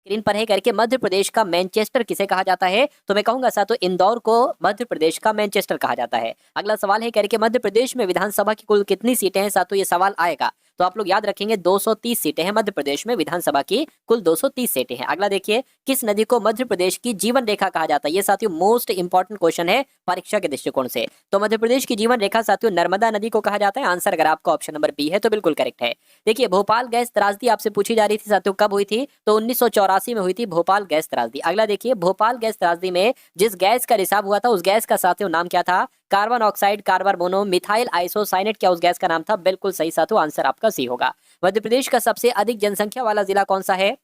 Screen पर है करके मध्य प्रदेश का मैनचेस्टर किसे कहा जाता है? तो मैं कहूंगा साथियों इंदौर को मध्य प्रदेश का मैनचेस्टर कहा जाता है। अगला सवाल है करके मध्य प्रदेश में विधानसभा की कुल कितनी सीटें हैं साथियों? ये सवाल आएगा तो आप लोग याद रखेंगे 230 सीटें हैं मध्य प्रदेश में, विधानसभा की कुल 230 सीटें हैं। अगला देखिए, किस नदी को मध्य प्रदेश की जीवन रेखा कहा जाता है? ये साथियों मोस्ट इंपॉर्टेंट क्वेश्चन है परीक्षा के दृष्टिकोण से। तो मध्य प्रदेश की जीवन रेखा साथियों नर्मदा नदी को कहा जाता है। आंसर अगर आपका ऑप्शन नंबर बी है तो बिल्कुल करेक्ट है। देखिए, भोपाल गैस त्रासदी आपसे पूछी जा रही थी साथियों, कब हुई थी? तो 1984 में हुई थी भोपाल गैस त्रासदी। अगला देखिए, भोपाल गैस त्रासदी में जिस गैस का रिसाव हुआ था उस गैस का साथियों नाम क्या था? Carbon oxide, carbon mono, methyl isocyanate, क्या उस गैस का नाम था? बिल्कुल सही साथियों, आंसर आपका सी होगा। मध्य प्रदेश का सबसे अधिक जनसंख्या वाला जिला कौन सा है?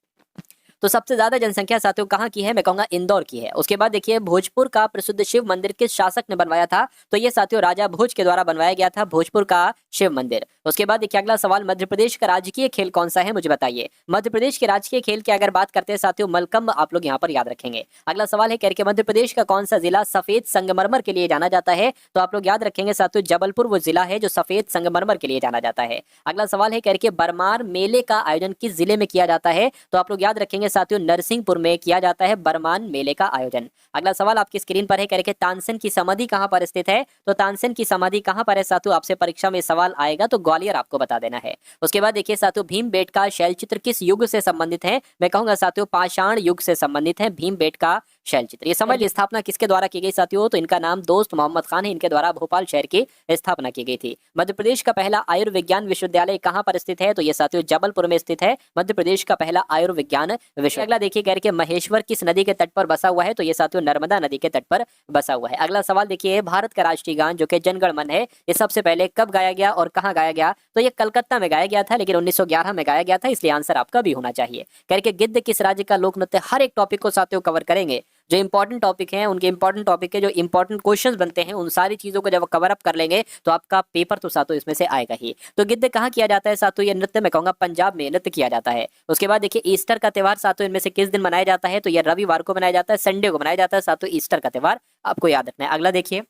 तो सबसे ज्यादा जनसंख्या साथियों कहाँ की है? मैं कहूंगा इंदौर की है। उसके बाद देखिए, भोजपुर का प्रसिद्ध शिव मंदिर किस शासक ने बनवाया था? तो ये साथियों राजा भोज के द्वारा बनवाया गया था भोजपुर का शिव मंदिर। उसके बाद देखिए अगला सवाल, मध्य प्रदेश का राजकीय खेल कौन सा है? मुझे बताइए। मध्य प्रदेश के राजकीय खेल की अगर बात करते हैं साथियों, मलकंब आप लोग यहाँ पर याद रखेंगे। अगला सवाल है करके मध्य प्रदेश का कौन सा जिला सफेद संगमरमर के लिए जाना जाता है? तो आप लोग याद रखेंगे साथियों जबलपुर वो जिला है जो सफेद संगमरमर के लिए जाना जाता है। अगला सवाल है करके बरमार मेले का आयोजन किस जिले में किया जाता है? तो आप लोग याद रखेंगे साथियों नरसिंहपुर में किया जाता है बरमान मेले का आयोजन। अगला सवाल आपकी स्क्रीन पर है करके तानसेन की समाधि कहां पर स्थित है? तो तानसेन की समाधि कहां पर है साथियों? आपसे परीक्षा में सवाल आएगा तो ग्वालियर आपको बता देना है। उसके बाद देखिए साथियों, भीमबेटका शैलचित्र किस युग से संबंधित है? मैं कहूंगा साथियों पाषाण युग से संबंधित है भीमबेटका शैलचित्र। ये समझ लीजिए स्थापना किसके द्वारा की गई साथियों? तो इनका नाम दोस्त मोहम्मद खान है, इनके द्वारा भोपाल शहर की स्थापना की गई थी। मध्य प्रदेश का पहला आयुर्विज्ञान विश्वविद्यालय कहां पर स्थित है? तो ये साथियों जबलपुर में स्थित है मध्य प्रदेश का पहला आयुर्विज्ञान विश्वविद्यालय। अगला देखिए कह के महेश्वर किस नदी के तट पर बसा हुआ है? तो ये साथियों नर्मदा नदी के तट पर बसा हुआ है। अगला सवाल देखिए, भारत का राष्ट्रीय गान जो कि जनगण मन है, ये सबसे पहले कब गाया गया और कहां गाया गया? तो ये कलकत्ता में गाया गया था, लेकिन 1911 में गाया गया था, इसलिए आंसर आपका भी होना चाहिए। करके गिद्ध किस राज्य का लोक नृत्य? हर एक टॉपिक को साथियों कवर करेंगे, जो इंपॉर्टेंट टॉपिक हैं उनके इंपॉर्टेंट टॉपिक के जो इंपॉर्टेंट क्वेश्चंस बनते हैं उन सारी चीजों को जब कवर अप कर लेंगे तो आपका पेपर तो साथियों इसमें से आएगा ही। तो गिद्ध कहाँ किया जाता है साथियों? ये नृत्य मैं कहूंगा पंजाब में नृत्य किया जाता है। उसके बाद देखिए, ईस्टर का त्योहार साथियों इनमें से किस दिन मनाया जाता है? तो ये रविवार को मनाया जाता है, संडे को मनाया जाता है साथियों ईस्टर का त्योहार, आपको याद रखना है। अगला देखिए,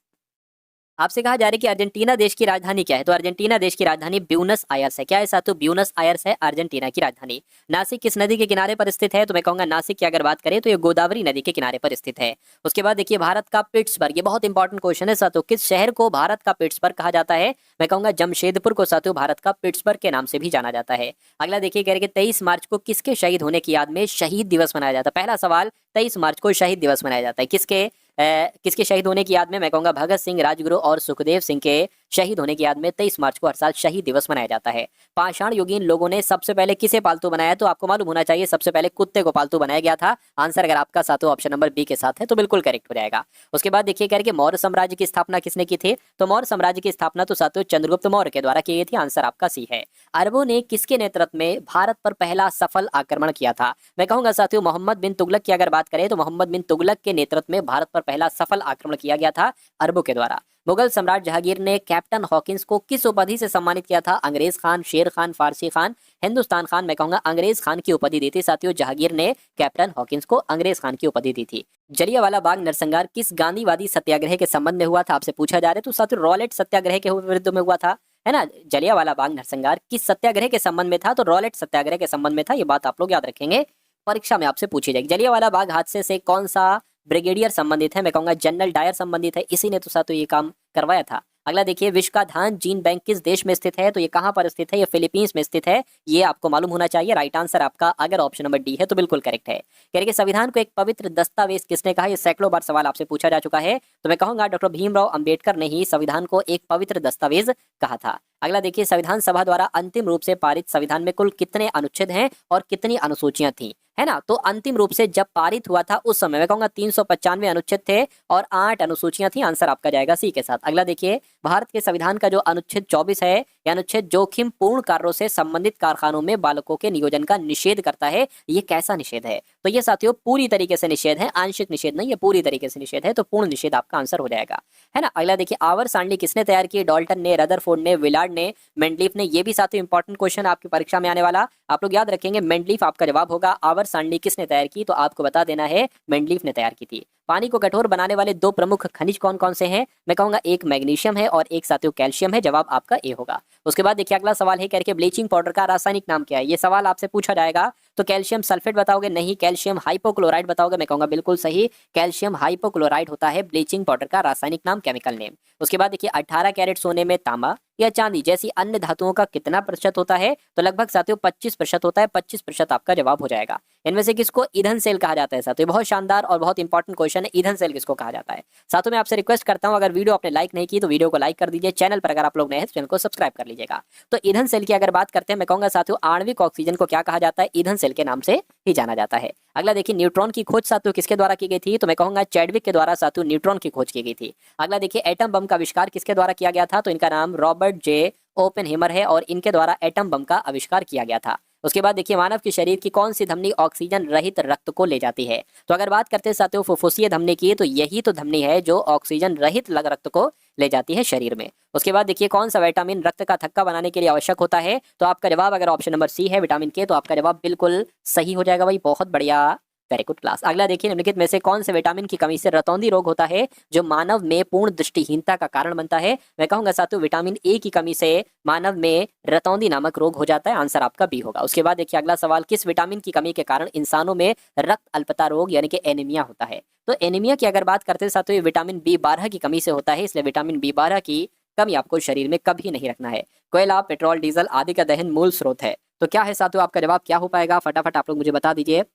आपसे कहा जा रहा है कि अर्जेंटीना देश की राजधानी क्या है? तो अर्जेंटीना देश की राजधानी ब्यूनस आयर्स है। क्या है साथियों? ब्यूनस आयर्स है अर्जेंटीना की राजधानी। नासिक किस नदी के किनारे पर स्थित है? तो मैं कहूंगा नासिक की अगर बात करें तो ये गोदावरी नदी के किनारे पर स्थित है। उसके बाद देखिए, भारत का पिट्सबर्ग, ये बहुत इंपॉर्टेंट क्वेश्चन है साथियों, किस शहर को भारत का पिट्सबर्ग कहा जाता है? मैं कहूंगा जमशेदपुर को साथियों भारत का पिट्सबर्ग के नाम से भी जाना जाता है। अगला देखिए कह रहे 23 मार्च को किसके शहीद होने की याद में शहीद दिवस मनाया जाता है? पहला सवाल, 23 मार्च को शहीद दिवस मनाया जाता है किसके शहीद होने की याद में? मैं कहूंगा भगत सिंह, राजगुरु और सुखदेव सिंह के शहीद होने की याद में 23 मार्च को हर साल शहीद दिवस मनाया जाता है। पाषाण युगीन लोगों ने सबसे पहले किसे पालतू बनाया? तो आपको मालूम होना चाहिए सबसे पहले कुत्ते को पालतू बनाया गया था। आंसर अगर आपका साथियों ऑप्शन नंबर बी के साथ है तो बिल्कुल करेक्ट हो जाएगा। उसके बाद देखिए कह रहे मौर्य साम्राज्य की स्थापना किसने की थी? तो मौर्य साम्राज्य की स्थापना तो साथियों चंद्रगुप्त मौर्य के द्वारा की गई थी। आंसर आपका सी है। अरबों ने किसके नेतृत्व में भारत पर पहला सफल आक्रमण किया था? मैं कहूंगा साथियों मोहम्मद बिन तुगलक की अगर बात करें तो मोहम्मद बिन तुगलक के नेतृत्व में भारत पर पहला सफल आक्रमण किया गया था अरबों के द्वारा। मुगल सम्राट जहांगीर ने कैप्टन हॉकिंस को किस उपाधि से सम्मानित किया था? अंग्रेज खान, शेर खान, फारसी खान, हिंदुस्तान खान। मैं कहूंगा अंग्रेज खान की उपाधि दी थी साथियों जहांगीर ने कैप्टन हॉकिंस को अंग्रेज खान की उपाधि दी थी। जलियांवाला बाग नरसंहार किस गांधीवादी सत्याग्रह के संबंध में हुआ था? आपसे पूछा जा रहा है तो साथियों रॉलेट सत्याग्रह के विरुद्ध में हुआ था, है ना। जलियांवाला बाग नरसंहार किस सत्याग्रह के संबंध में था? तो रॉलेट सत्याग्रह के संबंध में था। ये बात आप लोग याद रखेंगे, परीक्षा में आपसे पूछी जाएगी। जलियांवाला बाग हादसे से कौन सा ब्रिगेडियर संबंधित है? मैं कहूंगा जनरल डायर संबंधित है, इसी ने तो साथियों ये काम करवाया था। अगला देखिए, विश्व का धान जीन बैंक किस देश में स्थित है? तो ये कहां पर स्थित है? ये फिलीपींस में स्थित है। ये आपको मालूम होना चाहिए। राइट आंसर आपका अगर ऑप्शन नंबर डी है तो बिल्कुल करेक्ट है। कह रहे कि संविधान को एक पवित्र दस्तावेज किसने कहा? ये सैकड़ों बार सवाल आपसे पूछा जा चुका है, तो मैं कहूंगा डॉक्टर भीमराव अंबेडकर ने ही संविधान को एक पवित्र दस्तावेज कहा था। अगला देखिए, संविधान सभा द्वारा अंतिम रूप से पारित संविधान में कुल कितने अनुच्छेद हैं और कितनी अनुसूचियां थी, है ना। तो अंतिम रूप से जब पारित हुआ था उस समय मैं कहूंगा 395 अनुच्छेद थे और 8 अनुसूचियां थी। आंसर आपका जाएगा सी के साथ। अगला देखिए, भारत के संविधान का जो अनुच्छेद 24 है, यह अनुच्छेद जोखिम पूर्ण कार्यों से संबंधित कारखानों में बालकों के नियोजन का निषेध करता है। ये कैसा निषेध है? तो ये साथियों पूरी तरीके से निषेध है, आंशिक निषेध नहीं, ये पूरी तरीके से निषेध है, तो पूर्ण निषेध आपका आंसर हो जाएगा, है ना। अगला देखिए, आवर सांडी किसने तैयार की? डाल्टन ने, रदरफोर्ड ने, विलार्ड ने, मेंडलीफ ने। ये भी साथियों इंपॉर्टेंट क्वेश्चन आपकी परीक्षा में आने वाला, आप लोग याद रखेंगे। मेंडलीफ आपका जवाब होगा। आवर सांडी किसने तैयार की? तो आपको बता देना है मेंडलीफ ने तैयार की थी। पानी को कठोर बनाने वाले दो प्रमुख खनिज कौन कौन से हैं? मैं कहूंगा एक मैग्नीशियम है और एक साथियों कैल्शियम है। जवाब आपका ए होगा। उसके बाद देखिए अगला सवाल है करके ब्लीचिंग पाउडर का रासायनिक नाम क्या है। ये सवाल आपसे पूछा जाएगा तो कैल्शियम सल्फेट बताओगे, नहीं कैल्शियम हाइपोक्लोराइड बताओगे। मैं कहूंगा बिल्कुल सही, कैल्शियम हाइपोक्लोराइड होता है ब्लीचिंग पाउडर का रासायनिक नाम, केमिकल नेम। उसके बाद देखिए 18 कैरेट सोने में तांबा या चांदी जैसी अन्य धातुओं का कितना प्रतिशत होता है, तो लगभग साथियों 25% होता है। 25% आपका जवाब हो जाएगा। इनमें से किसको ईंधन सेल कहा जाता है साथियों? बहुत शानदार और बहुत इंपॉर्टेंट क्वेश्चन है, ईंधन सेल किसको कहा जाता है। साथियों मैं आपसे रिक्वेस्ट करता हूं, अगर वीडियो आपने लाइक नहीं की तो वीडियो को लाइक कर दीजिए, चैनल पर अगर आप लोग नए हैं तो चैनल को सब्सक्राइब कर लीजिएगा। तो ईंधन सेल की अगर बात करते हैं, मैं कहूंगा साथियों आणविक ऑक्सीजन को क्या कहा जाता है? ईंधन सेल के नाम से ही जाना जाता है। अगला देखिए न्यूट्रॉन की खोज साथियों किसके द्वारा की गई थी? तो मैं कहूंगा चैडविक के द्वारा साथियों न्यूट्रॉन की खोज की गई थी। अगला देखिए एटम बम का आविष्कार किसके द्वारा किया गया था? तो इनका नाम रॉबर्ट जे ओपेनहेमर है और इनके द्वारा एटम बम का आविष्कार किया गया था। उसके बाद देखिए मानव के शरीर की कौन सी धमनी ऑक्सीजन रहित रक्त को ले जाती है? तो अगर बात करते हैं साथियों फुफ्फुसीय धमनी की, तो यही तो धमनी है जो ऑक्सीजन रहित रक्त को ले जाती है शरीर में। उसके बाद देखिए कौन सा विटामिन रक्त का थक्का बनाने के लिए आवश्यक होता है? तो आपका जवाब अगर ऑप्शन नंबर सी है विटामिन के, तो आपका जवाब बिल्कुल सही हो जाएगा भाई, बहुत बढ़िया, वेरी गुड क्लास। अगला देखिए निम्नलिखित में से कौन से विटामिन की कमी से रतौंधी रोग होता है जो मानव में पूर्ण दृष्टिहीनता का कारण बनता है? मैं कहूंगा साथियों विटामिन ए की कमी से मानव में रतौंधी नामक रोग हो जाता है। आंसर आपका बी होगा। उसके बाद देखिए अगला सवाल, किस विटामिन की कमी के कारण इंसानों में रक्त अल्पता रोग यानी कि एनीमिया होता है? तो एनीमिया की अगर बात करते हैं साथियों, ये विटामिन B12 की कमी से होता है, इसलिए विटामिन B12 की कमी आपको शरीर में कभी नहीं रखना है। कोयला, पेट्रोल, डीजल आदि का दहन मूल स्रोत है, तो क्या है साथियों? आपका जवाब क्या हो पाएगा? फटाफट आप लोग मुझे बता दीजिए।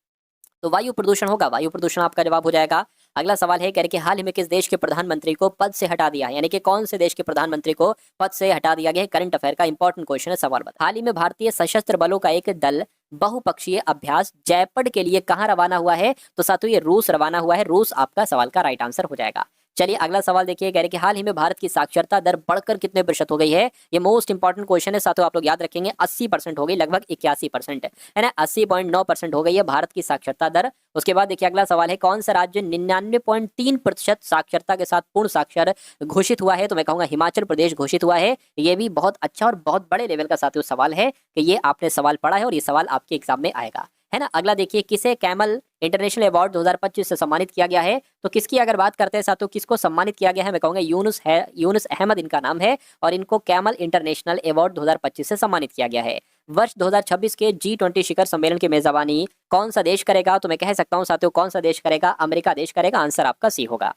तो वायु प्रदूषण होगा, वायु प्रदूषण आपका जवाब हो जाएगा। अगला सवाल है कह हाल ही में किस देश के प्रधानमंत्री को पद से हटा दिया है, यानी कि कौन से देश के प्रधानमंत्री को पद से हटा दिया गया है? करंट अफेयर का इंपॉर्टेंट क्वेश्चन है, सवाल बता। हाल ही में भारतीय सशस्त्र बलों का एक दल बहुपक्षीय अभ्यास जयपड के लिए कहां रवाना हुआ है? तो साथियों ये रूस रवाना हुआ है, रूस आपका सवाल का राइट आंसर हो जाएगा। चलिए अगला सवाल देखिए, कह रहे कि हाल ही में भारत की साक्षरता दर बढ़कर कितने प्रतिशत हो गई है? ये मोस्ट इंपॉर्टेंट क्वेश्चन है साथियों, आप लोग याद रखेंगे। 80% हो गई, लगभग 81% है ना, 80.9% हो गई है भारत की साक्षरता दर। उसके बाद देखिए अगला सवाल है, कौन सा राज्य 99.3% साक्षरता के साथ पूर्ण साक्षर घोषित हुआ है? तो मैं कहूंगा हिमाचल प्रदेश घोषित हुआ है। ये भी बहुत अच्छा और बहुत बड़े लेवल का साथियों सवाल है कि ये आपने सवाल पढ़ा है और ये सवाल आपके एग्जाम में आएगा, है ना। अगला देखिए, किसे कैमल इंटरनेशनल अवार्ड 2025 से सम्मानित किया गया है? तो किसकी अगर बात करते हैं साथियों, किसको सम्मानित किया गया है? मैं कहूंगा यूनुस अहमद इनका नाम है और इनको कैमल इंटरनेशनल अवार्ड 2025 से सम्मानित किया गया है। वर्ष 2026 के G20 शिखर सम्मेलन की मेजबानी कौन सा देश करेगा? तो मैं कह सकता हूं साथियों कौन सा देश करेगा? अमेरिका देश करेगा। आंसर आपका सी होगा।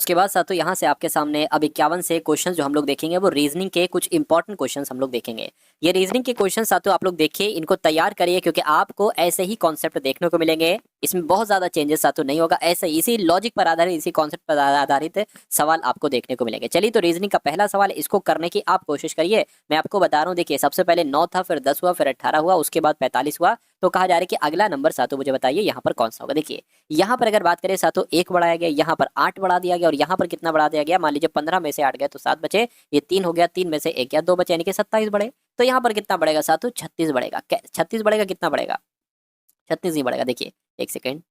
उसके बाद साथियों यहाँ से आपके सामने अब 51 से क्वेश्चन जो हम लोग देखेंगे वो रीजनिंग के कुछ इंपॉर्टेंट क्वेश्चंस हम लोग देखेंगे। ये रीजनिंग के क्वेश्चन साथियों आप लोग देखिए, इनको तैयार करिए क्योंकि आपको ऐसे ही कॉन्सेप्ट देखने को मिलेंगे। इसमें बहुत ज्यादा चेंजेस साथियों नहीं होगा, ऐसे इसी लॉजिक पर आधारित, इसी कॉन्सेप्ट पर आधारित सवाल आपको देखने को मिलेंगे। चलिए तो रीजनिंग का पहला सवाल, इसको करने की आप कोशिश करिए। मैं आपको बता रहा हूँ, देखिए सबसे पहले 9 था, फिर 10 हुआ, फिर 18 हुआ, उसके बाद 45 हुआ। तो कहा जा रहा है कि अगला नंबर साथियों मुझे बताइए यहाँ पर कौन सा होगा। देखिए यहाँ पर अगर बात करें साथियों 1 बढ़ाया गया, यहाँ पर 8 बढ़ा दिया गया और यहाँ पर कितना बढ़ा दिया गया? मान लीजिए 15 में से 8 गए तो 7 बचे, ये 3 हो गया, 3 में से 1 गया, 2 बचे, यानी कि 27 बढ़े। तो यहाँ पर कितना बढ़ेगा साथियों? 36 बढ़ेगा। 36 बढ़ेगा, कितना बढ़ेगा? 36 ही बढ़ेगा। देखिए एक सेकेंड,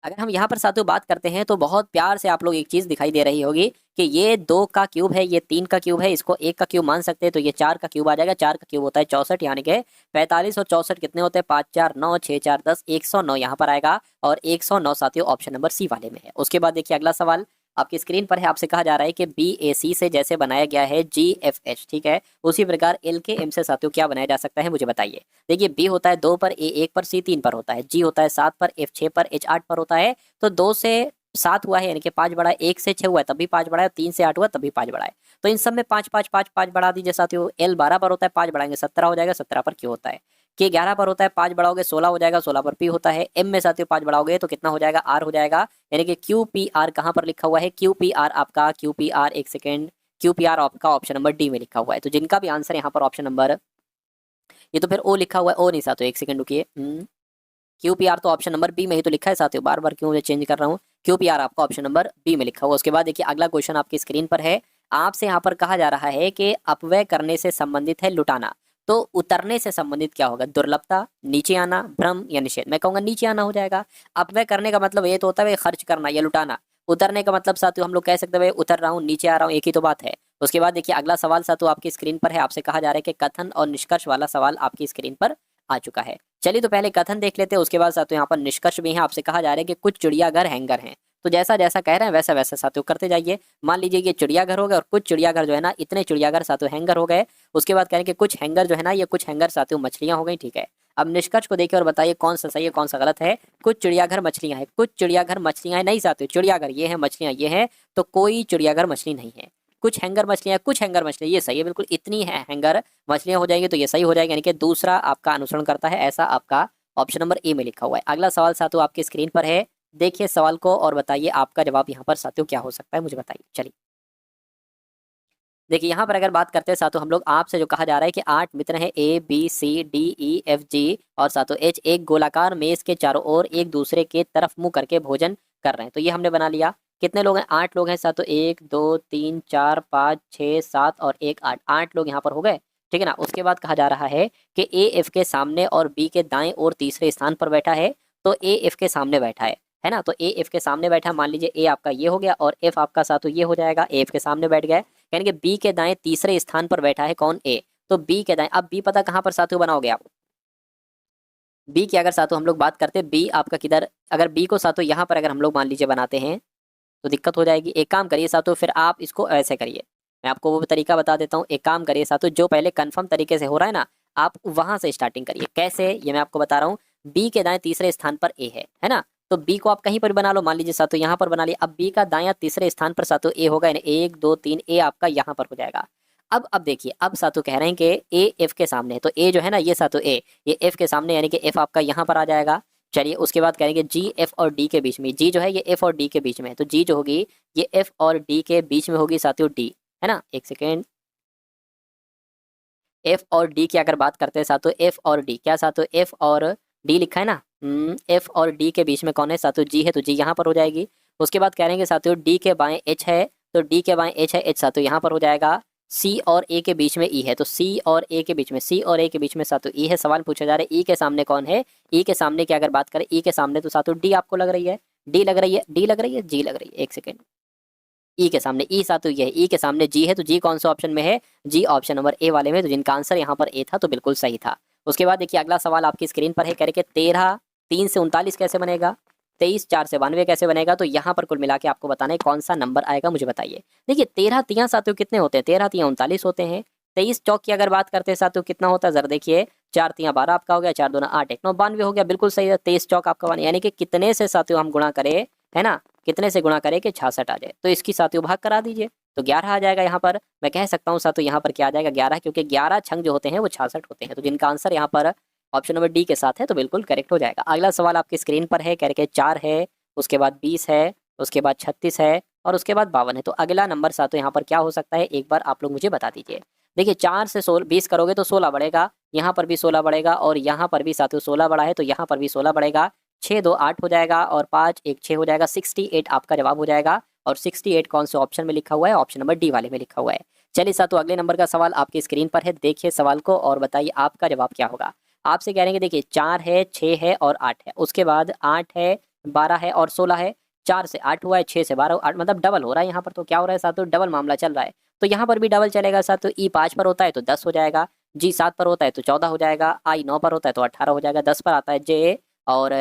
अगर हम यहाँ पर साथियों बात करते हैं तो बहुत प्यार से आप लोग एक चीज दिखाई दे रही होगी कि ये 2 का क्यूब है, ये 3 का क्यूब है, इसको 1 का क्यूब मान सकते हैं, तो ये 4 का क्यूब आ जाएगा। 4 का क्यूब होता है 64, यानी कि 45 और 64 कितने होते हैं? 5 4 9, 6 4 10, 109 यहाँ पर आएगा और 109 साथियों ऑप्शन नंबर सी वाले में है। उसके बाद देखिए अगला सवाल आपकी स्क्रीन पर है, आपसे कहा जा रहा है कि BAC से जैसे बनाया गया है GFH, ठीक है, उसी प्रकार LKM से साथियों क्या बनाया जा सकता है, मुझे बताइए। देखिए B होता है 2 पर, A 1 पर, C 3 पर होता है, G होता है 7 पर, F 6 पर, H 8 पर होता है। तो 2 से 7 हुआ है यानी कि 5 बढ़ा है, 1 से 6 हुआ है तब भी 5 बढ़ा है, 3 से 8 हुआ तब भी 5 बढ़ा है। तो इन सब में 5 5 5 5 बढ़ा दीजिए साथियों। L 12 पर होता है, 5 बढ़ाएंगे 17 हो जाएगा, 17 पर Q होता है। K 11 पर होता है, 5 बढ़ाओगे 16 हो जाएगा, 16 पर P होता है। M में साथियों 5 बढ़ाओगे तो कितना हो जाएगा? R हो जाएगा, यानी कि QPR कहाँ पर लिखा हुआ है? QPR आपका QPR, एक सेकेंड, QPR आपका ऑप्शन नंबर डी में लिखा हुआ है। तो जिनका भी आंसर यहाँ पर ऑप्शन नंबर, ये तो फिर O लिखा हुआ है, O नहीं साथियों, एक सेकंड रुकिए। QPR तो ऑप्शन नंबर बी में ही तो लिखा है साथियों, बार बार क्यों चेंज कर रहा हूँ। QPR आपका ऑप्शन नंबर बी में लिखा हुआ। उसके बाद देखिए अगला क्वेश्चन आपकी स्क्रीन पर है, आपसे यहाँ पर कहा जा रहा है कि अपव्यय करने से संबंधित है लुटाना, तो उतरने से संबंधित क्या होगा? दुर्लभता, नीचे आना, भ्रम या निषेध? मैं कहूंगा नीचे आना हो जाएगा। अपव्यय करने का मतलब ये तो होता है खर्च करना या लुटाना, उतरने का मतलब साथियों हम लोग कह सकते हैं उतर रहा हूँ, नीचे आ रहा हूँ, एक ही तो बात है। उसके बाद देखिए अगला सवाल साथियों आपकी स्क्रीन पर है, आपसे कहा जा रहा है कि कथन और निष्कर्ष वाला सवाल आपकी स्क्रीन पर आ चुका है। चलिए तो पहले कथन देख लेते हैं, उसके बाद साथियों यहाँ पर निष्कर्ष भी है। आपसे कहा जा रहा है कि कुछ चिड़ियाघर हैंगर हैं, तो जैसा जैसा कह रहे हैं वैसा वैसा साथियों करते जाइए। मान लीजिए ये चिड़ियाघर हो गया और कुछ चिड़ियाघर जो है ना इतने चिड़ियाघर साथियों हैंगर हो गए। उसके बाद कह रहे हैं कि कुछ हैंगर जो है ना ये कुछ हैंगर साथियों मछलियां हो गई। ठीक है, अब निष्कर्ष को देखिए और बताइए कौन सा सही है कौन सा गलत है। कुछ चिड़ियाघर मछलियां हैं, कुछ चिड़ियाघर मछलियां हैं नहीं साथियों, चिड़ियाघर ये है, मछलियां ये है, तो कोई चिड़ियाघर मछली नहीं है। कुछ हैंगर मछलियां, कुछ हैंगर मछली, ये सही है बिल्कुल, इतनी है हैंगर मछलियां हो जाएंगी तो ये सही हो जाएगा, यानी कि दूसरा आपका अनुसरण करता है, ऐसा आपका ऑप्शन नंबर ए में लिखा हुआ है। अगला सवाल साथियों आपकी स्क्रीन पर है, देखिए सवाल को और बताइए आपका जवाब यहाँ पर साथियों क्या हो सकता है, मुझे बताइए। चलिए देखिए यहाँ पर अगर बात करते हैं साथियों, हम लोग आपसे जो कहा जा रहा है कि 8 मित्र हैं ABCDEFG और साथियों H, एक गोलाकार मेज के चारों ओर एक दूसरे के तरफ मुंह करके भोजन कर रहे हैं। तो ये हमने बना लिया। कितने लोग हैं? 8 लोग हैं साथियों, 1 2 3 4 5 6 7 और 1 8, 8 लोग यहाँ पर हो गए। ठीक है ना। उसके बाद कहा जा रहा है कि A F के सामने और B के दाएं और तीसरे स्थान पर बैठा है। तो A F के सामने बैठा है ना। तो A F के सामने बैठा, मान लीजिए A आपका ये हो गया और F आपका साथियों ये हो जाएगा, A F के सामने बैठ गया, यानी कि बी के दाएं तीसरे स्थान पर बैठा है कौन? ए। तो बी के दाएं, अब बी पता कहां पर साथियों बनाओगे आप? बी की अगर साथियों हम लोग बात करते हैं, बी आपका किधर, अगर बी को साथियों यहां पर अगर हम लोग मान लीजिए बनाते हैं तो दिक्कत हो जाएगी। एक काम करिए साथियों, फिर आप इसको ऐसे करिए, मैं आपको वो तरीका बता देता हूँ। एक काम करिए साथियों, जो पहले कंफर्म तरीके से हो रहा है ना, आप वहां से स्टार्टिंग करिए। कैसे, ये मैं आपको बता रहा हूँ। बी के दाएं तीसरे स्थान पर ए है ना। तो बी को आप कहीं पर बना लो, मान लीजिए साथियों यहाँ पर बना लिया। अब बी का दायां तीसरे स्थान पर साथियों ए होगा, यानी 1 2 3, ए आपका यहाँ पर हो जाएगा। अब देखिए, अब साथियों कह रहे हैं कि ए एफ के सामने है, तो ए जो है ना ये साथियों ए, ये एफ के सामने, यानी कि एफ आपका यहाँ पर आ जाएगा। चलिए उसके बाद कहेंगे जी एफ और डी के बीच में, जी जो है ये एफ और डी के बीच में है, तो जी जो होगी ये एफ और डी के बीच में होगी साथियों, डी है ना। एक सेकेंड, एफ और डी की अगर बात करते हैं साथियों, एफ और डी, क्या साथियों एफ और डी लिखा है ना, एफ और डी के बीच में कौन है साथियों? जी है, तो जी यहाँ पर हो जाएगी। उसके बाद कह रहे हैं कि साथियों डी के बाएं एच है, तो डी के बाएं एच है, एच साथियों यहाँ पर हो जाएगा। सी और ए के बीच में ई है, तो सी और ए के बीच में, सी और ए के बीच में साथियों ई है। सवाल पूछा जा रहा है ई के सामने कौन है? ई के सामने की अगर बात करें, ई के सामने तो साथियों डी आपको लग रही है, डी लग रही है, डी लग रही है, जी लग रही है। एक सेकेंड, ई के सामने, ई साथियों ये है, ई के सामने जी है, तो जी कौन सा ऑप्शन में है? जी ऑप्शन नंबर ए वाले में, तो जिनका आंसर यहाँ पर ए था तो बिल्कुल सही था। उसके बाद देखिए अगला सवाल आपकी स्क्रीन पर है, कह रहे कि 13 3 से 39 कैसे बनेगा, 23 4 से 92 कैसे बनेगा। तो यहाँ पर कुल मिला के आपको बताना है कौन सा नंबर आएगा, मुझे बताइए। देखिए 13 तिया साथियों कितने होते हैं? 13 तिया 39 होते हैं। 23 चौक की अगर बात करते हैं साथियों कितना होता है, जरा देखिए, 4 तिया 12 आपका हो गया, 4 दूना 8, 1 9 92 हो गया, बिल्कुल सही है। 23 चौक आपका 1, यानी कि कितने से साथियों हम गुणा करें, है ना, कितने से गुणा करें कि 66 आ जाए, तो इसकी साथियों भाग करा दीजिए, तो 11 आ जाएगा। यहाँ पर मैं कह सकता हूँ साथियों यहाँ पर क्या आ जाएगा? 11, क्योंकि 11 छंग जो होते हैं वो 66 होते हैं, तो जिनका आंसर यहाँ पर ऑप्शन नंबर डी के साथ है तो बिल्कुल करेक्ट हो जाएगा। अगला सवाल आपकी स्क्रीन पर है, कह रहे 4 है, उसके बाद 20 है, उसके बाद 36 है और उसके बाद 52 है। तो अगला नंबर साथियों यहाँ पर क्या हो सकता है, एक बार आप लोग मुझे बता दीजिए। देखिए 4 से 20 करोगे तो 16 बढ़ेगा, यहाँ पर भी 16 बढ़ेगा और यहाँ पर भी साथियों 16 बढ़ा है, तो यहाँ पर भी 16 बढ़ेगा। 6 2 8 हो जाएगा और 5 1 6 हो जाएगा, 68 आपका जवाब हो जाएगा। और 68 कौन से ऑप्शन में लिखा हुआ है? ऑप्शन नंबर डी वाले में लिखा हुआ है। चलिए साथियों अगले नंबर का सवाल आपकी स्क्रीन पर है, देखिए सवाल को और बताइए आपका जवाब क्या होगा। आपसे कह रहे हैं कि देखिए 4 है, 6 है और 8 है, उसके बाद 8 है, 12 है और 16 है। 4 से 8 हुआ है, 6 से 12, 8 मतलब डबल हो रहा है यहाँ पर, तो क्या हो रहा है साथियों? डबल मामला चल रहा है, तो यहाँ पर भी डबल चलेगा साथियों। ई 5 पर होता है तो 10 हो जाएगा, जी 7 पर होता है तो 14 हो जाएगा, आई 9 पर होता है तो 18 हो जाएगा, 10 पर आता है जे, और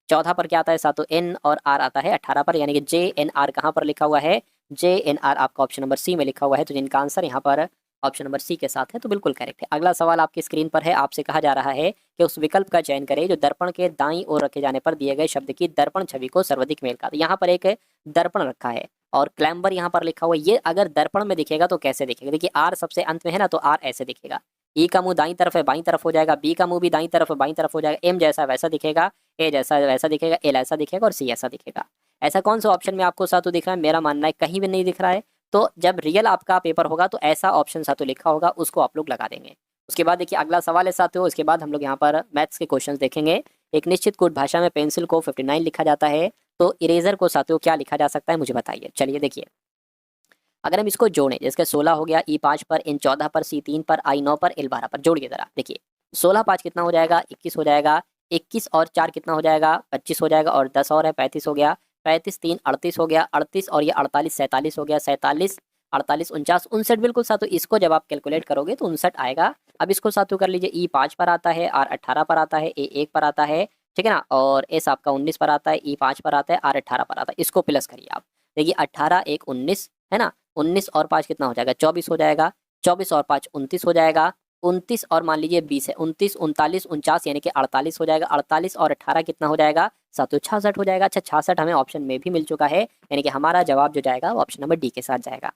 14 पर क्या आता है साथियों? एन, और आर आता है 18 पर, यानी कि जे एन आर कहाँ पर लिखा हुआ है? जे एन आर आपका ऑप्शन नंबर सी में लिखा हुआ है, तो जिनका आंसर यहाँ पर ऑप्शन नंबर सी के साथ है तो बिल्कुल करेक्ट है। अगला सवाल आपकी स्क्रीन पर है, आपसे कहा जा रहा है कि उस विकल्प का चयन करें जो दर्पण के दाईं ओर रखे जाने पर दिए गए शब्द की दर्पण छवि को सर्वाधिक मेल खाता है। यहाँ पर एक दर्पण रखा है और क्लैम्बर यहाँ पर लिखा हुआ है, ये अगर दर्पण में दिखेगा तो कैसे दिखेगा? देखिए आर सबसे अंत में है ना, तो आर ऐसे दिखेगा। ई का मुंह दाईं तरफ है, बाईं तरफ हो जाएगा, बी का मुंह भी दाईं तरफ है, बाईं तरफ हो जाएगा, एम जैसा वैसा दिखेगा, ए जैसा वैसा दिखेगा, एल ऐसा दिखेगा और सी ऐसा दिखेगा। ऐसा कौन सा ऑप्शन में आपको सातों दिख रहा है? मेरा मानना है कहीं भी नहीं दिख रहा है। तो जब रियल आपका पेपर होगा तो ऐसा ऑप्शन सातों लिखा होगा, उसको आप लोग लगा देंगे। उसके बाद देखिए अगला सवाल है साथियों, उसके बाद हम लोग यहाँ पर मैथ्स के क्वेश्चंस देखेंगे। एक निश्चित कोड भाषा में पेंसिल को 59 लिखा जाता है, तो इरेजर को साथियों क्या लिखा जा सकता है, मुझे बताइए। चलिए देखिए, अगर हम इसको जोड़ें, जिसके 16 हो गया, ई 5 पर, इन 14 पर, सी 3 पर, आई 9 पर, एल 12 पर, जोड़िए जरा। देखिए 16 5 कितना हो जाएगा? 21 हो जाएगा। 21 और 4 कितना हो जाएगा? 25 हो जाएगा, और 10 और है 35 हो गया। 35 3 38 हो गया, 38 और ये 48 47 हो गया, 47 48 49 59 बिल्कुल साथियों। इसको जब आप कैलकुलेट करोगे तो 59 आएगा। अब इसको साथियों कर लीजिए, ई 5 पर आता है, आर 18 पर आता है, ए 1 पर आता है, ठीक है ना। और एस आपका 19 पर आता है, ई 5 पर आता है, आर 18 पर आता है। इसको प्लस करिए आप, देखिए 18 एक 19 है ना, 19 और 5 कितना हो जाएगा 24 हो जाएगा, 24 और 5 29 हो जाएगा, 29 और मान लीजिए 20 है, 29 39 49 यानी कि 48 हो जाएगा, 48 और 18 कितना हो जाएगा 766 हो जाएगा। अच्छा 66 हमें ऑप्शन में भी मिल चुका है, यानी कि हमारा जवाब जो जाएगा वो ऑप्शन नंबर डी के साथ जाएगा।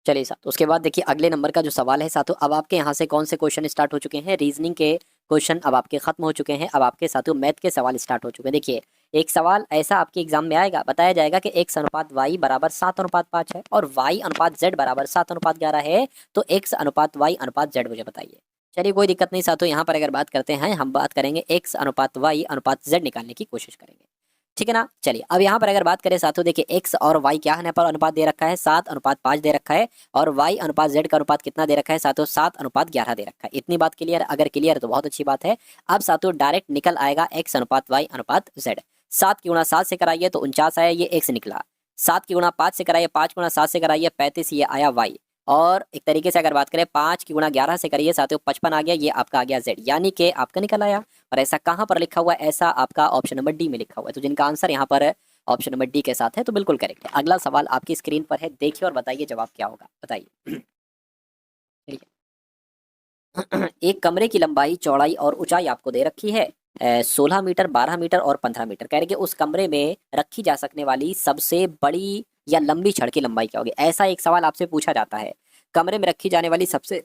चलिए साथ उसके बाद देखिए अगले नंबर का जो सवाल है साथियों, अब आपके यहाँ से कौन से क्वेश्चन स्टार्ट हो चुके हैं, रीजनिंग के क्वेश्चन अब आपके खत्म हो चुके हैं, अब आपके साथियों मैथ के सवाल स्टार्ट हो चुके हैं। देखिए एक सवाल ऐसा आपके एग्जाम में आएगा, बताया जाएगा कि x अनुपात y बराबर 7:5 है और y अनुपात z बराबर 7:11 है, तो x अनुपात y अनुपात z मुझे बताइए। चलिए कोई दिक्कत नहीं साथियों, यहाँ पर अगर बात करते हैं हम बात करेंगे x अनुपात y अनुपात z निकालने की कोशिश करेंगे, ठीक है ना। चलिए अब यहाँ पर अगर बात करें साथियों, देखिए x और y क्या है पर अनुपात दे रखा है 7:5 दे रखा है, और y अनुपात z का अनुपात कितना दे रखा है साथियों 7:11 दे रखा है। इतनी बात क्लियर, अगर क्लियर है तो बहुत अच्छी बात है। अब साथियों डायरेक्ट निकल आएगा x अनुपात y अनुपात z। 7 की गुणा 7 से कराइए तो 49 आया, ये x निकला। 7 की गुणा 5 से कराइए, 5 गुणा 7 से कराइए 35, ये आया y। और एक तरीके से अगर बात करें 5 की गुणा 11 से करिए साथियों 55 आ गया, ये आपका आ गया z, यानी कि आपका निकल आया। और ऐसा कहाँ पर लिखा हुआ है, ऐसा आपका ऑप्शन नंबर डी में लिखा हुआ है। तो जिनका आंसर यहाँ पर ऑप्शन नंबर डी के साथ है तो बिल्कुल करेक्ट है। अगला सवाल आपकी स्क्रीन पर है, देखिए और बताइए जवाब क्या होगा, बताइए। ठीक है। एक कमरे की लंबाई चौड़ाई और ऊंचाई आपको दे रखी है 16 मीटर 12 मीटर और 15 मीटर। कह रहे कि उस कमरे में रखी जा सकने वाली सबसे बड़ी या लंबी छड़ की लंबाई क्या होगी, ऐसा एक सवाल आपसे पूछा जाता है। कमरे में रखी जाने वाली सबसे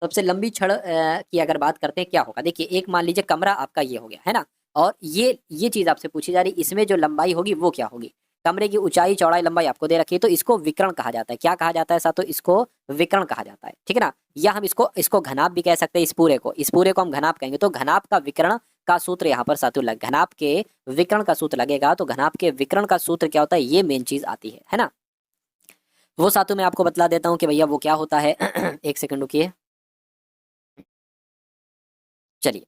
सबसे लंबी छड़ की अगर बात करते हैं क्या होगा, देखिए एक मान लीजिए कमरा आपका ये हो गया है ना, और ये चीज आपसे पूछी जा रही, इसमें जो लंबाई होगी वो क्या होगी। कमरे की ऊंचाई चौड़ाई लंबाई आपको दे रखी है, तो इसको विकर्ण कहा जाता है। क्या कहा जाता है साथियों, इसको विकर्ण कहा जाता है, ठीक है ना। या हम इसको इसको घनाप भी कह सकते हैं, इस पूरे को हम घनाप कहेंगे। तो घनाप का विकर्ण का सूत्र यहाँ पर साथियों घनाप के विकर्ण का सूत्र लगेगा, तो घनाप के विकर्ण का सूत्र क्या होता है, ये मेन चीज आती है ना। वो साथियों मैं आपको बतला देता हूँ कि भैया वो क्या होता है। एक सेकंड रुकिए। चलिए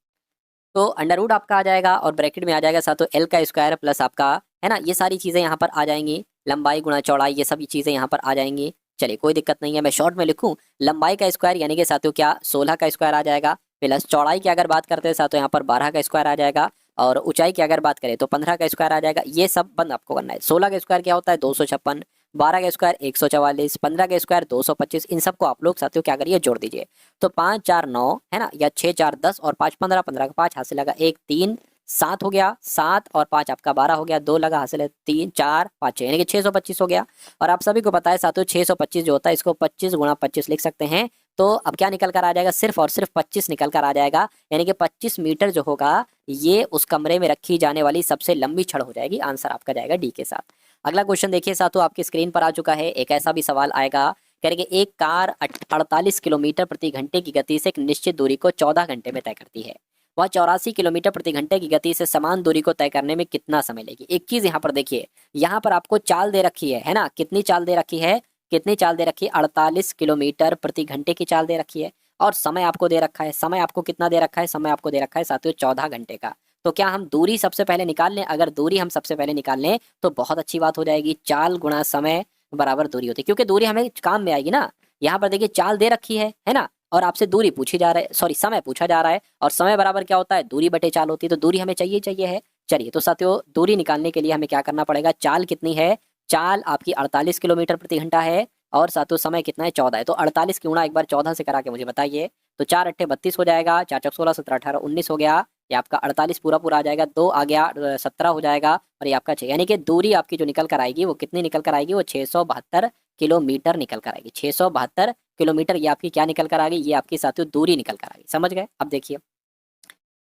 तो अंडर रूट आपका आ जाएगा और ब्रैकेट में आ जाएगा साथियों एल का स्क्वायर प्लस आपका है ना, ये सारी चीजें यहाँ पर आ जाएंगी, लंबाई गुणा चौड़ाई ये सभी चीजें यहाँ पर आ जाएंगी। चलिए कोई दिक्कत नहीं है, मैं शॉर्ट में लिखूं लंबाई का स्क्वायर यानी कि साथियों क्या 16 का स्क्वायर आ जाएगा, प्लस चौड़ाई की अगर बात करते हैं साथियों यहाँ पर 12 का स्क्वायर आ जाएगा, और ऊंचाई की अगर बात करें तो 15 का स्क्वायर आ जाएगा। ये सब बंद आपको करना है। 16 का स्क्वायर क्या होता है 256, 12 का स्क्वायर 144, 15 का स्क्वायर 225, इन सबको आप लोग साथियों क्या करिए जोड़ दीजिए। तो 5 4 9 है ना, या 6 4 10 और 5 15, 15 का 5 हासिल लगा 1 3 7 हो गया, 7 और 5 आपका 12 हो गया, 2 लगा हासिल है 3 4 5 6 यानी कि 625 हो गया। और आप सभी को पता है साथियों 625 जो होता है इसको 25 गुणा 25 लिख सकते हैं। तो अब क्या निकल कर आ जाएगा, सिर्फ और सिर्फ 25 निकल कर आ जाएगा, यानी कि 25 मीटर जो होगा ये उस कमरे में रखी जाने वाली सबसे लंबी छड़ हो जाएगी। आंसर आपका जाएगा डी के साथ। अगला क्वेश्चन देखिए साथियों आपकी स्क्रीन पर आ चुका है, एक ऐसा भी सवाल आएगा, कह रहे कि एक कार 48 किलोमीटर प्रति घंटे की गति से एक निश्चित दूरी को 14 घंटे में तय करती है, वह 84 किलोमीटर प्रति घंटे की गति से समान दूरी को तय करने में कितना समय लेगी। एक चीज यहाँ पर देखिए, यहाँ पर आपको चाल दे रखी है ना, कितनी चाल दे रखी है, कितनी चाल दे रखी है 48 किलोमीटर प्रति घंटे की चाल दे रखी है, और समय आपको दे रखा है, समय आपको कितना दे रखा है, समय आपको दे रखा है साथियों 14 घंटे का। तो क्या हम दूरी सबसे पहले निकाल लें, अगर दूरी हम सबसे पहले निकाल लें तो बहुत अच्छी बात हो जाएगी, चाल गुणा समय बराबर दूरी होती है, क्योंकि दूरी हमें काम में आएगी ना। यहाँ पर देखिए चाल दे रखी है ना, और आपसे दूरी पूछी जा रहा है, सॉरी समय पूछा जा रहा है, और समय बराबर क्या होता है दूरी बटे चाल होती है, तो दूरी हमें चाहिए चाहिए है। चलिए तो साथियों दूरी निकालने के लिए हमें क्या करना पड़ेगा, चाल कितनी है, चाल आपकी 48 किलोमीटर प्रति घंटा है, और साथियों समय कितना है 14 है, तो 48 की गुणा एक बार 14 से करा के मुझे बताइए। तो 4 8 32 हो जाएगा, 4 चौक 16 17 18 19 हो गया, ये आपका 48 पूरा पूरा आ जाएगा, 2 आ गया 17 हो जाएगा, और ये आपका 6, यानी कि दूरी आपकी जो निकल कर आएगी वो कितनी निकल कर आएगी, वो 672 किलोमीटर निकल कर आएगी। 672 किलोमीटर ये आपकी क्या निकल कर आ गई, ये आपकी साथियों दूरी निकल कर आ गई। समझ गए। अब देखिए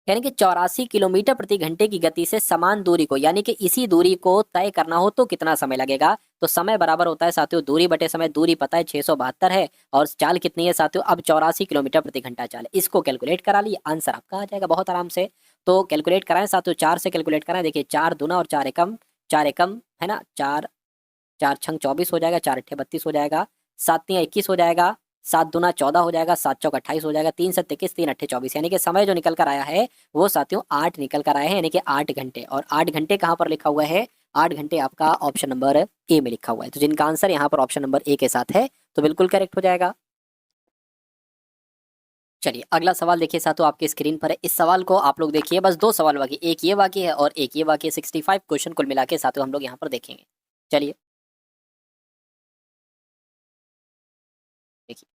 यानी कि 84 किलोमीटर प्रति घंटे की गति से समान दूरी को, यानी कि इसी दूरी को तय करना हो तो कितना समय लगेगा, तो समय बराबर होता है साथियों दूरी बटे समय, दूरी पता है 672 है, और चाल कितनी है साथियों अब 84 किलोमीटर प्रति घंटा चाल है। इसको कैलकुलेट करा लिए, आंसर आपका आ जाएगा बहुत आराम से। तो कैलकुलेट कराएं साथियों, 4 से कैलकुलेट कराएं, देखिए 4 दूना और 4 एकम, 4 एकम है ना, 4 4 छंग 24 हो जाएगा, 4 अट्ठे 32 हो जाएगा, 7 तियां 21 हो जाएगा, 7 दूना 14 हो जाएगा, 7 चौक 28 हो जाएगा, 3 7 21 3 अट्ठे 24, यानी कि समय जो निकल कर आया है वो साथियों 8 निकल कर आया है, यानी कि 8 घंटे। और 8 घंटे कहाँ पर लिखा हुआ है, 8 घंटे आपका ऑप्शन नंबर ए में लिखा हुआ है। तो जिनका आंसर यहाँ पर ऑप्शन नंबर ए के साथ है तो बिल्कुल करेक्ट हो जाएगा। चलिए अगला सवाल देखिए साथियों आपके स्क्रीन पर है। इस सवाल को आप लोग देखिए, बस दो सवाल बाकी, एक ये बाकी है और एक ये बाकी है। 65 क्वेश्चन कुल मिला के साथियों हम लोग यहाँ पर देखेंगे। चलिए देखिए,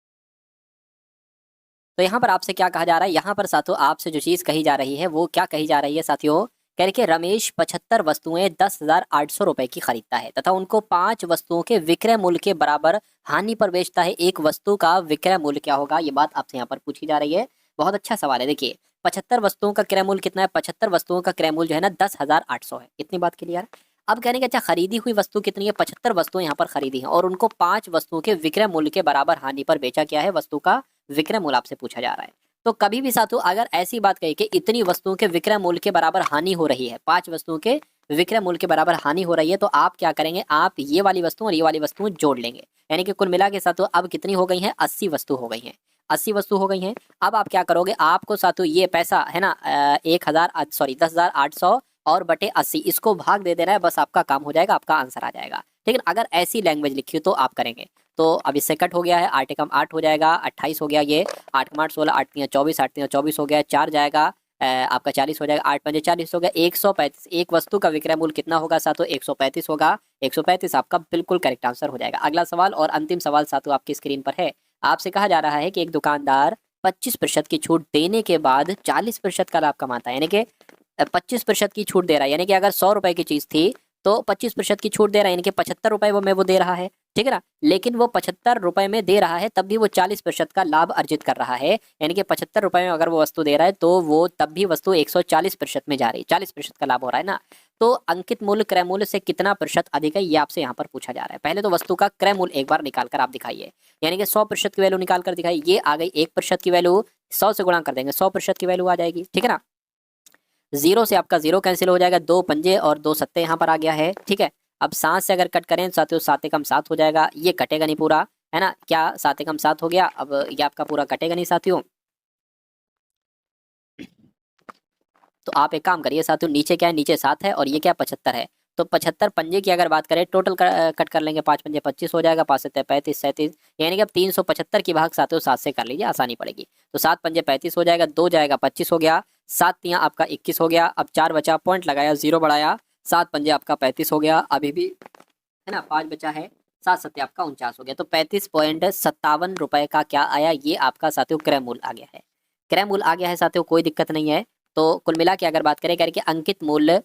तो यहाँ पर आपसे क्या कहा जा रहा है, यहाँ पर साथियों आपसे जो चीज कही जा रही है वो क्या कही जा रही है साथियों, कह रहे कि रमेश 75 वस्तुएं 10,800 रुपए की खरीदता है तथा उनको 5 वस्तुओं के विक्रय मूल्य के बराबर हानि पर बेचता है। एक वस्तु का विक्रय मूल्य क्या होगा, ये बात आपसे यहाँ पर पूछी जा रही है। बहुत अच्छा सवाल है। देखिए 75 वस्तुओं का क्रय मूल्य कितना है, 75 वस्तुओं का क्रय मूल्य जो है ना 10,800 है। इतनी बात क्लियर है। अब कहने का अच्छा खरीदी हुई वस्तु कितनी है, 75 वस्तुएं यहाँ पर खरीदी हैं और उनको 5 वस्तुओं के विक्रय मूल्य के बराबर हानि पर बेचा क्या है, वस्तु का विक्रय मूल्य आपसे पूछा जा रहा है। तो कभी भी साथियों अगर ऐसी बात कही कि इतनी वस्तुओं के विक्रय मूल्य के बराबर हानि हो रही है, 5 वस्तुओं के विक्रय मूल्य के बराबर हानि हो रही है, तो आप क्या करेंगे, आप ये वाली वस्तु और ये वाली वस्तुएं जोड़ लेंगे। यानी कि कुल मिला के साथियों अब कितनी हो गई हैं, 80 वस्तु हो गई हैं। 80 वस्तु हो गई हैं। अब आप क्या करोगे, आपको साथियों ये पैसा है ना 10,800 और बटे 80 इसको भाग दे देना है, बस आपका काम हो जाएगा, आपका आंसर आ जाएगा। ठीक है। अगर ऐसी लैंग्वेज लिखी हो तो आप करेंगे। तो अब इससे कट हो गया है, 8 एकम 8 हो जाएगा, 28 हो गया ये, 8 कम 8 16, 8 तियां 24, 8 तियां 24 हो गया, 4 जाएगा आपका 40 हो जाएगा, 8 पंजे 40 हो गया, 135। एक वस्तु का विक्रय मूल्य कितना होगा साथियों, 135 होगा। 135 आपका बिल्कुल करेक्ट आंसर हो जाएगा। अगला सवाल और अंतिम सवाल साथियों आपकी स्क्रीन पर है। आपसे कहा जा रहा है कि एक दुकानदार 25% की छूट देने के बाद 40% का लाभ कमाता है। यानी कि 25% की छूट दे रहा है, यानी कि अगर 100 रुपए की चीज थी तो 25% की छूट दे रहा है, यानी कि 75 रुपए वो दे रहा है। ठीक है ना। लेकिन वो 75 रुपए में दे रहा है तब भी वो 40% का लाभ अर्जित कर रहा है। यानी कि 75 रुपए में अगर वो वस्तु दे रहा है तो वो तब भी वस्तु 140% में जा रही है, 40% का लाभ हो रहा है ना। तो अंकित मूल्य क्रय मूल्य से कितना प्रतिशत अधिक है, ये आपसे यहाँ पर पूछा जा रहा है। पहले तो वस्तु का क्रय मूल्य एक बार निकाल कर आप दिखाइए, यानी कि 100% की वैल्यू निकाल कर दिखाइए। ये आ गई 1% की वैल्यू, 100 से गुणा कर देंगे, 100% की वैल्यू आ जाएगी। ठीक है ना। जीरो से आपका जीरो कैंसिल हो जाएगा, 2 पंजे और 2 सत्ते यहाँ पर आ गया है। ठीक है। अब 7 से अगर कट करें साथियों 7 एकम 7 हो जाएगा, ये कटेगा नहीं पूरा, है ना। क्या 7 एकम 7 हो गया, अब ये आपका पूरा कटेगा नहीं साथियों। तो आप एक काम करिए साथियों, नीचे क्या है, नीचे 7 है और ये क्या 75 है। तो 75 पंजे की अगर बात करें टोटल कट कर लेंगे, 5 पंजे 25 हो जाएगा, 5 सत्ते 35 37, यानी कि अब 375 की भाग साथियों 7 से कर लीजिए, आसानी पड़ेगी। तो 7 पंजे 35 हो जाएगा, 2 जाएगा 25 हो गया, 7 तियां आपका 21 हो गया। अब 4 बचा, पॉइंट लगाया, 0 बढ़ाया, 7 पंजे आपका 35 हो गया, अभी भी है ना 5 बचा है, 7 सत्ते आपका 49 हो गया। तो 35.57 रुपए का क्या आया, ये आपका साथियों क्रय मूल्य आ गया है। क्रय मूल्य आ गया है साथियों, कोई दिक्कत नहीं है। तो कुल मिला के अगर बात करें करके अंकित मूल्य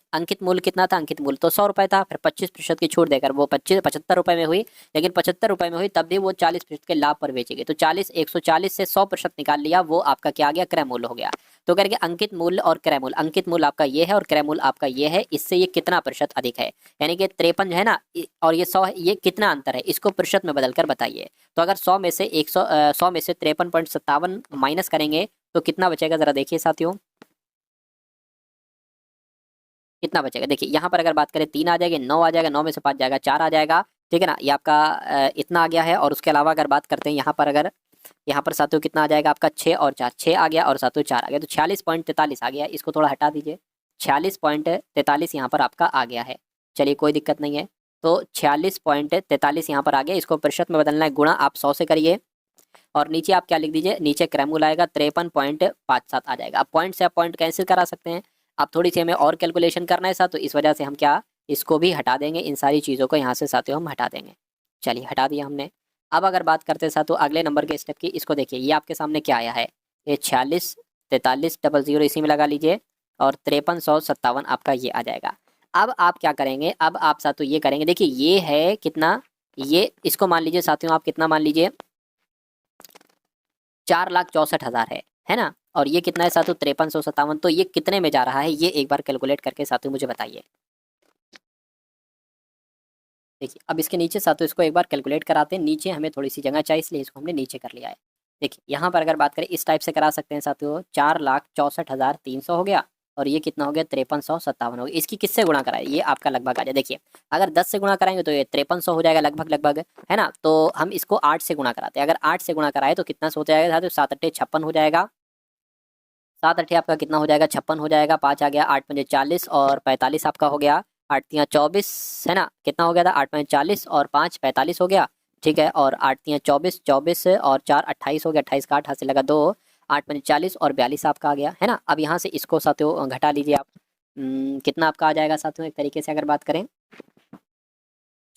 कितना था, अंकित मूल्य तो 100 रुपए था, फिर 25% की छूट देकर वो 75 रुपए में हुई। लेकिन 75 रुपए में हुई तब भी वो 40% के लाभ पर बेचेगी। तो 140 से 100% निकाल लिया, वो आपका क्या आ गया, क्रय मूल्य हो गया। तो करके अंकित मूल्य और क्रय मूल्य, अंकित मूल्य आपका ये है और क्रय मूल्य आपका ये है, इससे ये कितना प्रतिशत अधिक है, यानी कि 53 है ना और ये 100 है, ये कितना अंतर है, इसको प्रतिशत में बदलकर बताइए। तो अगर 100 में से 100 में से 53.57 माइनस करेंगे तो कितना बचेगा, जरा देखिए साथियों कितना बचेगा। देखिए यहाँ पर अगर बात करें 3 आ जाएगा, 9 आ जाएगा, 9 में से 5 जाएगा, 4 आ जाएगा। ठीक है ना। ये आपका इतना आ गया है। और उसके अलावा अगर बात करते हैं यहाँ पर, अगर यहाँ पर साथियों कितना आ जाएगा आपका 6 और 4, 6 आ गया और साथियों 4 आ गया, तो 46.43 आ गया। इसको थोड़ा हटा दीजिए, 46.43 यहाँ पर आपका आ गया है। चलिए कोई दिक्कत नहीं है। तो 46.43 यहाँ पर आ गया, इसको प्रतिशत में बदलना है, गुणा आप 100 से करिए और नीचे आप क्या लिख दीजिए, नीचे क्रय मूल्य आएगा 53.57 आ जाएगा। अब पॉइंट से आप पॉइंट कैंसिल करा सकते हैं। अब थोड़ी सी हमें और कैलकुलेशन करना है साथ, तो इस वजह से हम क्या इसको भी हटा देंगे, इन सारी चीज़ों को यहाँ से साथियों हम हटा देंगे। चलिए हटा दिया हमने। अब अगर बात करते हैं साथियों अगले नंबर के स्टेप की, इसको देखिए ये आपके सामने क्या आया है, ये 46 43 00 इसी में लगा लीजिए और 5357 आपका ये आ जाएगा। अब आप क्या करेंगे, अब आप साथियों ये करेंगे, देखिए ये है कितना, ये इसको मान लीजिए साथियों आप कितना मान लीजिए 4,64,000 है ना। और ये कितना है साथियों 5357, तो ये कितने में जा रहा है, ये एक बार कैलकुलेट करके साथियों मुझे बताइए। देखिए अब इसके नीचे साथियों इसको एक बार कैलकुलेट कराते हैं, नीचे हमें थोड़ी सी जगह चाहिए इसलिए इसको हमने नीचे कर लिया है। देखिए यहाँ पर अगर बात करें इस टाइप से करा सकते हैं साथियों, 4,64,300 हो गया और ये कितना हो गया 5357 हो गया। इसकी किससे गुणा कराए, ये आपका लगभग आ जाए। देखिए अगर 10 से गुणा कराएंगे तो ये 5300 हो जाएगा लगभग, है ना। तो हम इसको 8 से गुणा कराते हैं, अगर 8 से गुणा कराए तो कितना हो जाएगा साथियों, 7 अट्ठे 56 हो जाएगा, 7 अट्ठे आपका कितना हो जाएगा 56 हो जाएगा, 5 आ गया, 8 पंजे 40 और 45 आपका हो गया, 8 तियां 24 है ना, कितना हो गया था 8 पंजे 40 और 5 45 हो गया। ठीक है। और 8 तियां 24 24 और 4 28 हो गया, 28 का 8 हाथ से लगा 2, 8 पंजे 40 और 42 आपका आ गया है ना। अब यहाँ से इसको साथियों घटा लीजिए आप। कितना आपका आ जाएगा साथियों, एक तरीके से अगर बात करें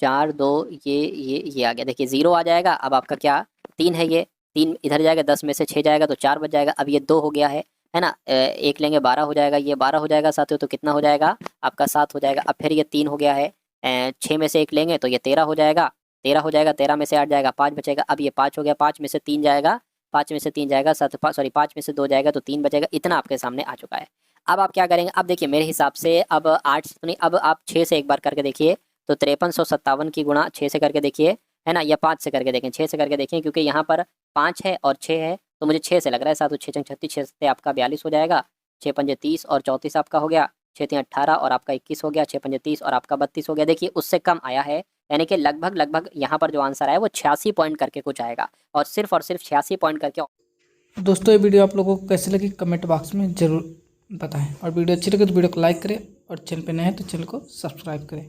4 2 ये आ गया, देखिए 0 आ जाएगा। अब आपका क्या 3 है, ये 3 इधर जाएगा, 10 में से 6 जाएगा तो 4 बच जाएगा। अब ये 2 हो गया है ना। एक लेंगे 12 हो जाएगा, ये 12 हो जाएगा साथियों, तो कितना हो जाएगा आपका 7 हो जाएगा। अब फिर ये 3 हो गया है, 6 में से 1 लेंगे तो ये 13 हो जाएगा, 13 हो जाएगा, 13 में से 8 जाएगा, 5 बचेगा। अब ये 5 हो गया, 5 में से 3 जाएगा, 5 में से 3 जाएगा सॉरी 5 में से 2 जाएगा तो 3 बचेगा। इतना आपके सामने आ चुका है। अब आप क्या करेंगे, अब देखिए मेरे हिसाब से अब 8 से तो नहीं, अब आप 6 से एक बार करके देखिए, तो 5357 की गुणा 6 से करके देखिए, है ना, या 5 से करके देखें, 6 से करके देखें, क्योंकि यहाँ पर 5 है और 6 है तो मुझे 6 से लग रहा है साथ। 6 36, 6 से आपका 42 हो जाएगा, 6 पंजे 30 और 34 आपका हो गया, 6 3 18 और आपका 21 हो गया, 6 पंजे 30 और आपका 32 हो गया। देखिए उससे कम आया है, यानी कि लगभग यहाँ पर जो आंसर है वो 86 पॉइंट करके कुछ आएगा, और सिर्फ 86 पॉइंट करके। दोस्तों ये वीडियो आप लोगों को कैसे लगी कमेंट बॉक्स में ज़रूर बताएं, और वीडियो अच्छी लगे तो वीडियो को लाइक करें, और चैनल पे नए हैं तो चैनल को सब्सक्राइब करें।